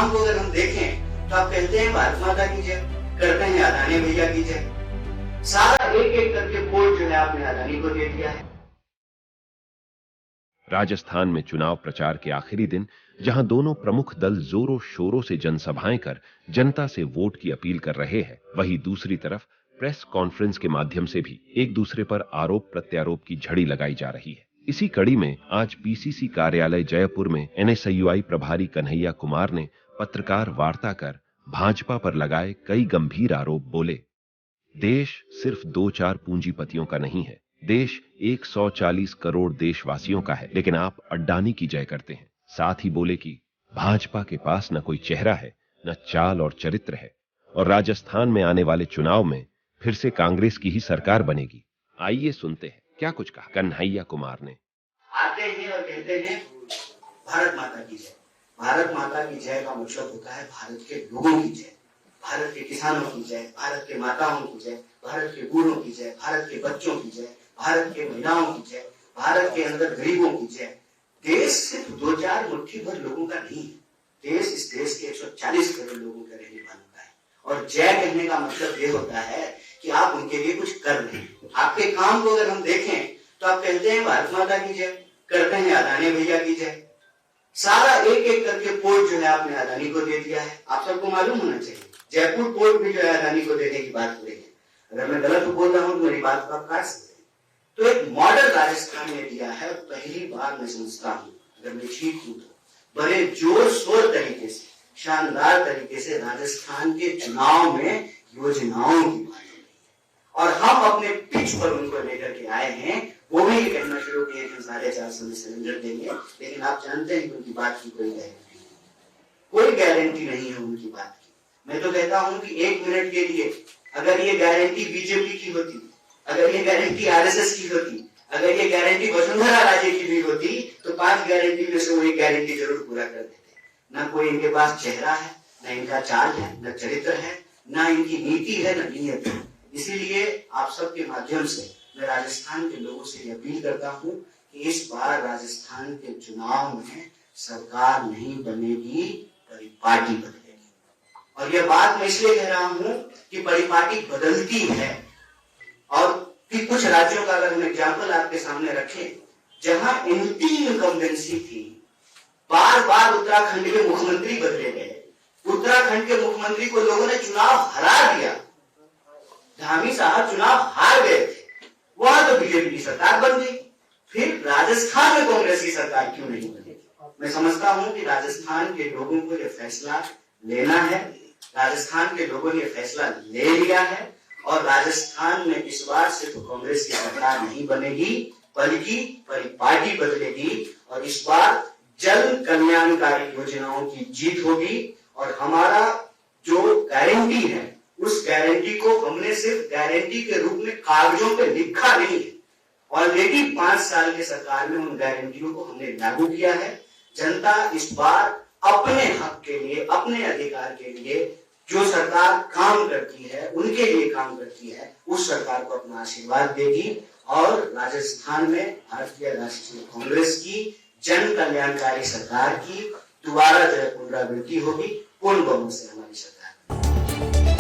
काम को अगर हम देखें तो आप कहते हैं भारत माता की जय, करते हैं अदानी भैया की जय। सारा एक एक करके वोट जो है आपने अदानी को दे दिया है। राजस्थान में चुनाव प्रचार के आखिरी दिन जहां दोनों प्रमुख दल जोरों शोरों से जनसभाएं कर जनता से वोट की अपील कर रहे हैं, वहीं दूसरी तरफ प्रेस कॉन्फ्रेंस के माध्यम से भी एक दूसरे पर आरोप प्रत्यारोप की झड़ी लगाई जा रही है। इसी कड़ी में आज पीसीसी कार्यालय जयपुर में एनएसयूआई प्रभारी कन्हैया कुमार ने पत्रकार वार्ता कर भाजपा पर लगाए कई गंभीर आरोप बोले। देश सिर्फ 2-4 पूंजीपतियों का नहीं है, देश 140 करोड़ देशवासियों का है, लेकिन आप अड्डानी की जय करते हैं। साथ ही बोले कि भाजपा के पास न कोई चेहरा है, न चाल और चरित्र है, और राजस्थान में आने वाले चुनाव में फिर से कांग्रेस की ही सरकार बनेगी। आइए सुनते हैं क्या कुछ कहा कन्हैया कुमार ने। आते हैं और कहते हैं भारत माता की जय। भारत माता की जय का मतलब होता है भारत के लोगों की जय, भारत के किसानों की जय, भारत के माताओं की जय, भारत के बूढ़ों की जय, भारत के बच्चों की जय, भारत के महिलाओं की जय, भारत के अंदर गरीबों की जय। देश सिर्फ 2-4 मुट्ठी भर लोगों का नहीं है, देश इस देश के 140 करोड़ लोगों का रहने वालों का है। और जय कहने का मतलब ये होता है कि आप उनके लिए कुछ कर रहे हैं। आपके काम को अगर हम देखें तो आप कहते हैं भारत माता की जय, करते हैं अदानी भैया की जय। सारा एक एक करके पोर्ट जो है आपने अदानी को दे दिया है। आप सबको मालूम होना चाहिए, जयपुर पोर्ट भी जो है अदानी को देने की बात हो रही है। अगर मैं गलत बोल रहा हूं तो मेरी बात को आप काट सकते हैं। तो एक मॉडल राजस्थान ने दिया है, पहली बार मैं समझता हूं, अगर मैं ठीक हूं तो बड़े जोर शोर तरीके से, शानदार तरीके से राजस्थान के चुनाव में योजनाओं की बात हो रही है। और हम अपने पिच पर उनको लेकर के आए हैं। वो भी ये कहना शुरू किए कि 450 में सिलेंडर देंगे, लेकिन आप जानते हैं कि उनकी बात की कोई गारंटी नहीं, कोई गारंटी नहीं है उनकी बात की। मैं तो कहता हूं कि 1 मिनट के लिए अगर ये गारंटी बीजेपी की होती, अगर ये गारंटी आरएसएस की होती, अगर ये गारंटी वसुंधरा राजे की भी होती, तो 5 गारंटी में से वो एक गारंटी जरूर पूरा कर देते। न कोई इनके पास चेहरा है, न इनका चाल है, न चरित्र है, न इनकी नीति है, न नीयत है। इसीलिए आप सबके माध्यम से मैं राजस्थान के लोगों से अपील करता हूं कि इस बार राजस्थान के चुनाव में सरकार नहीं बनेगी, परिपाटी बदलेगी। और यह बात मैं इसलिए कह रहा हूं कि परिपाटी बदलती है। और कि कुछ राज्यों का अगर हम एग्जाम्पल आपके सामने रखें, जहां एंटी इनकम्बेंसी थी, बार बार उत्तराखंड के मुख्यमंत्री बदले गए, उत्तराखंड के मुख्यमंत्री को लोगों ने चुनाव हरा दिया, धामी साहब चुनाव हार गए थे, वहां तो बीजेपी की सरकार बन गई। फिर राजस्थान में कांग्रेस की सरकार क्यों नहीं बनेगी? मैं समझता हूं कि राजस्थान के लोगों को यह फैसला लेना है, राजस्थान के लोगों ने यह फैसला ले लिया है। और राजस्थान में इस बार सिर्फ कांग्रेस की सरकार नहीं बनेगी, बल्कि परिपाटी बदलेगी। और इस बार जन कल्याणकारी योजनाओं की जीत होगी। और हमारा जो गारंटी है, उस गारंटी को हमने सिर्फ गारंटी के रूप में कागजों पे लिखा नहीं है, ऑलरेडी 5 साल के सरकार में उन गारंटियों को हमने लागू किया है। जनता इस बार अपने हक के लिए, अपने अधिकार के लिए जो सरकार काम करती है, उनके लिए काम करती है, उस सरकार को अपना आशीर्वाद देगी। और राजस्थान में भारतीय राष्ट्रीय कांग्रेस की जन कल्याणकारी सरकार की दोबारा जो है पुनरावृत्ति होगी, पूर्ण बहुमत से हमारी सरकार।